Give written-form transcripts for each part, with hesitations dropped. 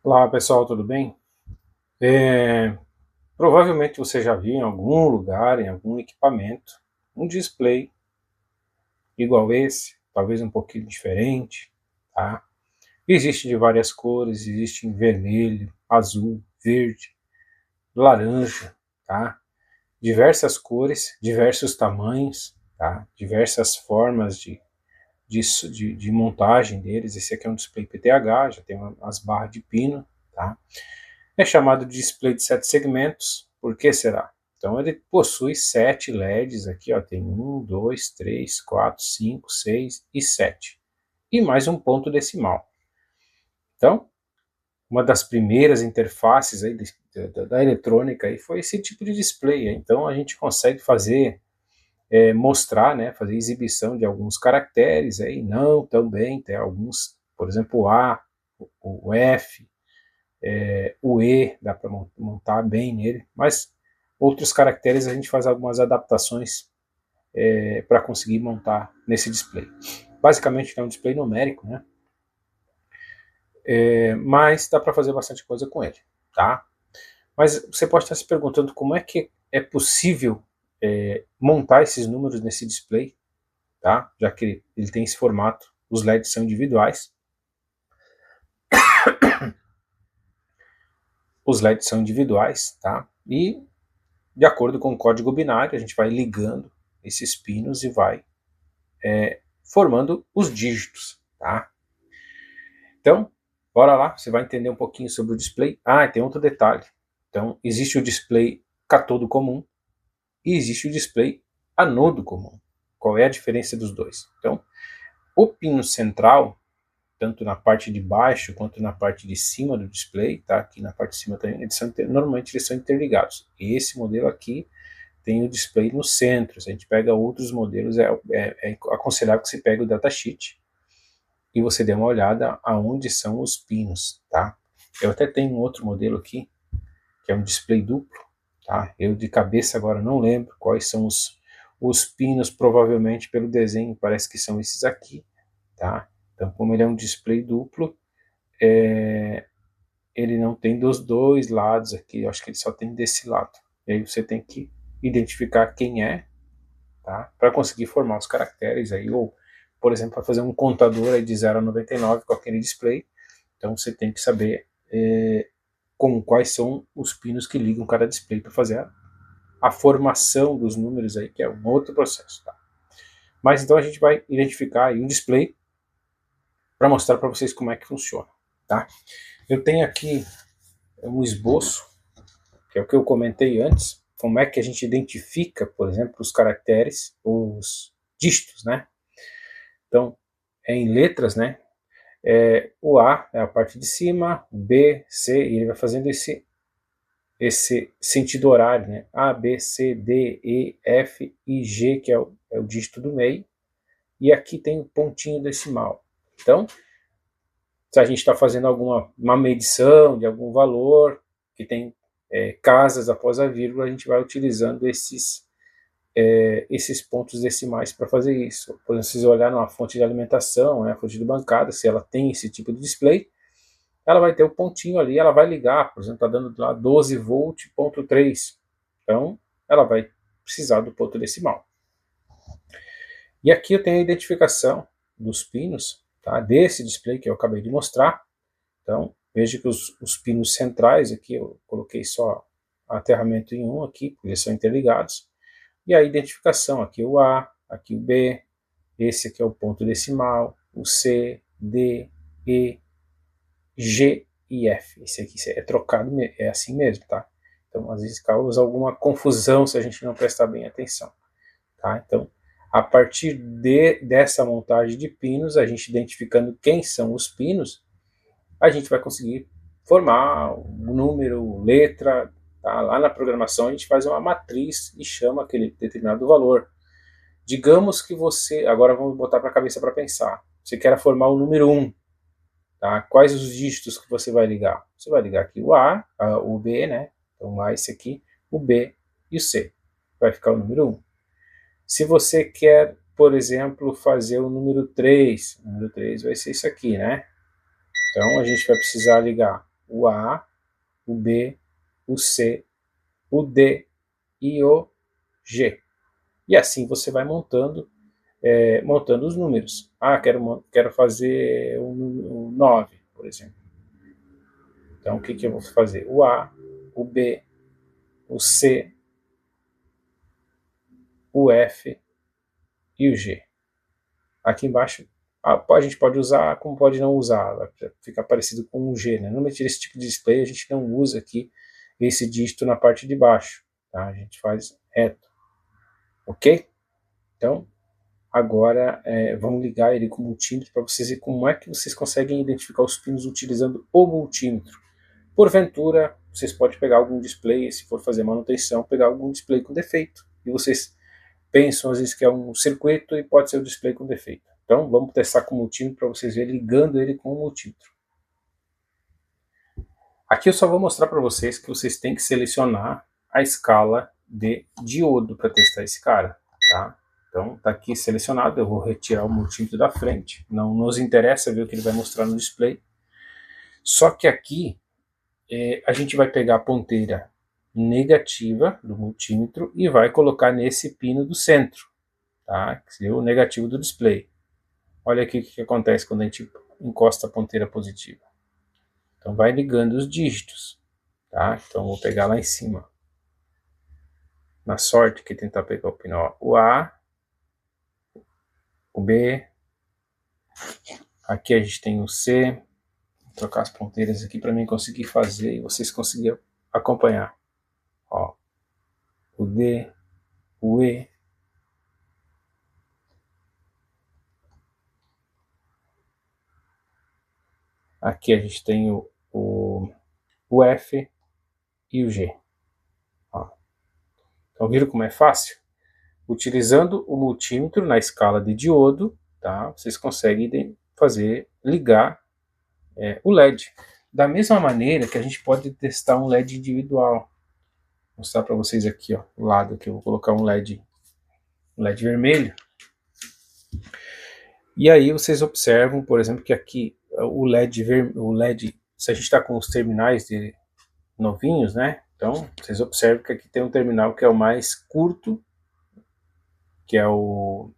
Olá pessoal, tudo bem? Provavelmente você já viu em algum lugar, em algum equipamento, um display igual esse, talvez um pouquinho diferente, tá? Existe de várias cores, existe em vermelho, azul, verde, laranja, tá? Diversas cores, diversos tamanhos, tá? Diversas formas de montagem deles. Esse aqui é um display PTH, já tem as barras de pino, tá? É chamado de display de 7 segmentos. Por que será? Então ele possui 7 LEDs aqui, ó, tem um, dois, três, quatro, cinco, seis e 7. E mais um ponto decimal. Então, uma das primeiras interfaces aí da eletrônica aí foi esse tipo de display. Então a gente consegue fazer, mostrar, né, fazer exibição de alguns caracteres aí, não também, tem alguns, por exemplo, o A, o F, o E, dá para montar bem nele, mas outros caracteres a gente faz algumas adaptações para conseguir montar nesse display. Basicamente é um display numérico, né? Mas dá para fazer bastante coisa com ele, tá? Mas você pode estar se perguntando como é que é possível montar esses números nesse display, tá? Já que ele tem esse formato, os LEDs são individuais, tá? E de acordo com o código binário, a gente vai ligando esses pinos e vai formando os dígitos, tá? Então, bora lá, você vai entender um pouquinho sobre o display. Ah, e tem outro detalhe. Então, existe o display catodo comum e existe o display anodo comum. Qual é a diferença dos dois? Então, o pino central, tanto na parte de baixo quanto na parte de cima do display, tá? Aqui na parte de cima também, normalmente eles são interligados. Esse modelo aqui tem o display no centro. Se a gente pega outros modelos, é aconselhável que você pegue o datasheet e você dê uma olhada aonde são os pinos, tá? Eu até tenho um outro modelo aqui, que é um display duplo, tá? Eu de cabeça agora não lembro quais são os pinos, provavelmente pelo desenho parece que são esses aqui, tá? Então, como ele é um display duplo, ele não tem dos dois lados aqui, eu acho que ele só tem desse lado. E aí você tem que identificar quem é, tá? Para conseguir formar os caracteres aí, ou, por exemplo, para fazer um contador aí de 0 a 99 com aquele display, então você tem que saber quais são os pinos que ligam cada display para fazer a formação dos números aí, que é um outro processo, tá? Mas então a gente vai identificar aí um display para mostrar para vocês como é que funciona, tá? Eu tenho aqui um esboço, que é o que eu comentei antes, como é que a gente identifica, por exemplo, os caracteres, os dígitos, né? Então, é em letras, né? O A é a parte de cima, B, C, e ele vai fazendo esse sentido horário, né? A, B, C, D, E, F e G, que é o dígito do meio, e aqui tem o pontinho decimal. Então, se a gente está fazendo uma medição de algum valor, que tem casas após a vírgula, a gente vai utilizando esses pontos decimais para fazer isso. Por exemplo, se você olhar numa fonte de alimentação, né, a fonte de bancada, se ela tem esse tipo de display, ela vai ter o pontinho ali, ela vai ligar, por exemplo, está dando lá 12 volt, ponto 3. Então, ela vai precisar do ponto decimal. E aqui eu tenho a identificação dos pinos, tá, desse display que eu acabei de mostrar. Então, veja que os pinos centrais, aqui eu coloquei só aterramento em um aqui, porque eles são interligados. E a identificação, aqui o A, aqui o B, esse aqui é o ponto decimal, o C, D, E, G e F. Esse aqui é trocado, é assim mesmo, tá? Então, às vezes causa alguma confusão se a gente não prestar bem atenção, tá? Então, a partir dessa montagem de pinos, a gente identificando quem são os pinos, a gente vai conseguir formar um número, letra, tá? Lá na programação a gente faz uma matriz e chama aquele determinado valor. Digamos que você, agora vamos botar para a cabeça para pensar, você quer formar o número 1, tá? Quais os dígitos que você vai ligar? Você vai ligar aqui o A, o B, né? Então A esse aqui, o B e o C. Vai ficar o número 1. Se você quer, por exemplo, fazer o número 3 vai ser isso aqui, né? Então a gente vai precisar ligar o A, o B, o C, o D e o G. E assim você vai montando os números. Ah, quero fazer um 9, por exemplo. Então o que eu vou fazer? O A, o B, o C, o F e o G. Aqui embaixo a gente pode usar, como pode não usar, fica parecido com um G, né? Normalmente esse tipo de display a gente não usa aqui esse dígito na parte de baixo, tá? A gente faz reto, ok? Então, agora vamos ligar ele com o multímetro para vocês verem como é que vocês conseguem identificar os pinos utilizando o multímetro. Porventura, vocês podem pegar algum display, se for fazer manutenção, pegar algum display com defeito, e vocês pensam às vezes que é um circuito e pode ser o display com defeito. Então vamos testar com o multímetro para vocês verem ligando ele com o multímetro. Aqui eu só vou mostrar para vocês que vocês têm que selecionar a escala de diodo para testar esse cara, tá? Então está aqui selecionado, eu vou retirar o multímetro da frente, não nos interessa ver o que ele vai mostrar no display. Só que aqui a gente vai pegar a ponteira negativa do multímetro e vai colocar nesse pino do centro, tá? Que seria o negativo do display. Olha aqui o que acontece quando a gente encosta a ponteira positiva. Então vai ligando os dígitos, tá? Então vou pegar lá em cima. Na sorte que tentar pegar o pino, ó, o A, o B, aqui a gente tem o C. Vou trocar as ponteiras aqui para mim conseguir fazer e vocês conseguirem acompanhar. Ó, o D, o E, aqui a gente tem o F e o G. Ó. Então viram como é fácil? Utilizando o multímetro na escala de diodo, tá? Vocês conseguem ligar o LED. Da mesma maneira que a gente pode testar um LED individual. Vou mostrar para vocês aqui, ó, do lado aqui eu vou colocar um LED vermelho. E aí vocês observam, por exemplo, que aqui o LED, se a gente está com os terminais dele novinhos, né? Então vocês observam que aqui tem um terminal que é o mais curto, que é o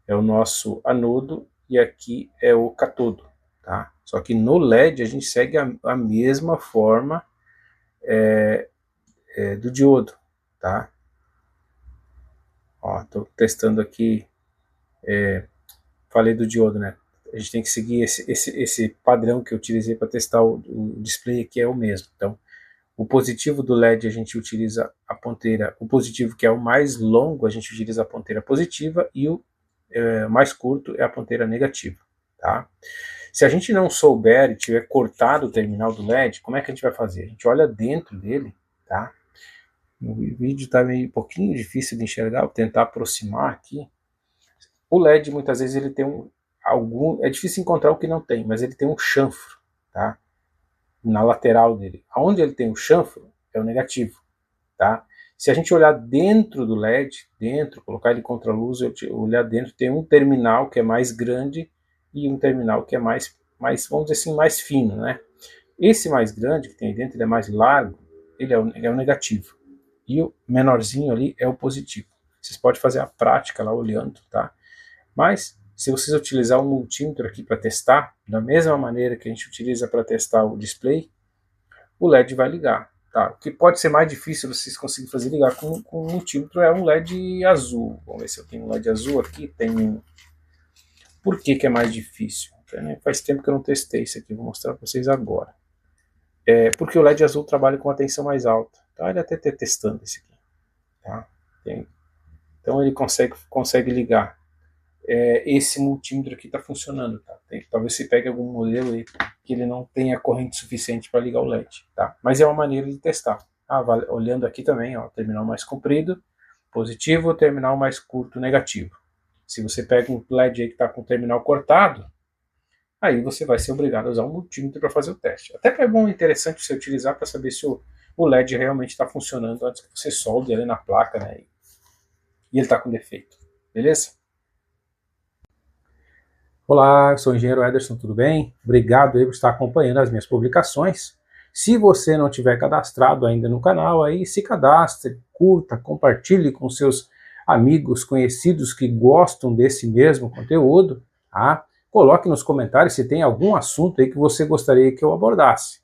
nosso anodo, e aqui é o catodo, tá? Só que no LED a gente segue a mesma forma do diodo, tá? Ó, tô testando aqui, falei do diodo, né? A gente tem que seguir esse padrão que eu utilizei para testar o display, que é o mesmo. Então, o positivo do LED a gente utiliza a ponteira, o positivo que é o mais longo, a gente utiliza a ponteira positiva, e o mais curto é a ponteira negativa, tá? Se a gente não souber e tiver cortado o terminal do LED, como é que a gente vai fazer? A gente olha dentro dele, tá? O vídeo está meio um pouquinho difícil de enxergar, vou tentar aproximar aqui. O LED muitas vezes ele tem é difícil encontrar o que não tem, mas ele tem um chanfro, tá? Na lateral dele. Aonde ele tem um chanfro é o negativo, tá? Se a gente olhar dentro do LED, colocar ele contra a luz, olhar dentro, tem um terminal que é mais grande e um terminal que é mais vamos dizer assim, mais fino, né? Esse mais grande que tem dentro, ele é mais largo, ele é o negativo. E o menorzinho ali é o positivo. Vocês podem fazer a prática lá olhando, tá? Mas se vocês utilizar um multímetro aqui para testar, da mesma maneira que a gente utiliza para testar o display, o LED vai ligar. Tá? O que pode ser mais difícil vocês conseguirem fazer ligar com o multímetro é um LED azul. Vamos ver se eu tenho um LED azul aqui. Tem. Por que é mais difícil? Faz tempo que eu não testei isso aqui, vou mostrar para vocês agora. Porque o LED azul trabalha com a tensão mais alta. Tá? Ele até está testando esse aqui. Tá? Então ele consegue ligar. Esse multímetro aqui está funcionando, tá? Talvez você pegue algum modelo aí que ele não tenha corrente suficiente para ligar o LED, tá? Mas é uma maneira de testar. Olhando aqui também, ó, terminal mais comprido, positivo, terminal mais curto, negativo. Se você pega um LED aí que está com o terminal cortado, aí você vai ser obrigado a usar um multímetro para fazer o teste. Até é bom e interessante você utilizar para saber se o LED realmente está funcionando antes que você solde ele na placa, né? E ele está com defeito, beleza? Olá, eu sou o engenheiro Ederson, tudo bem? Obrigado aí por estar acompanhando as minhas publicações. Se você não tiver cadastrado ainda no canal, aí se cadastre, curta, compartilhe com seus amigos, conhecidos que gostam desse mesmo conteúdo, tá? Coloque nos comentários se tem algum assunto aí que você gostaria que eu abordasse.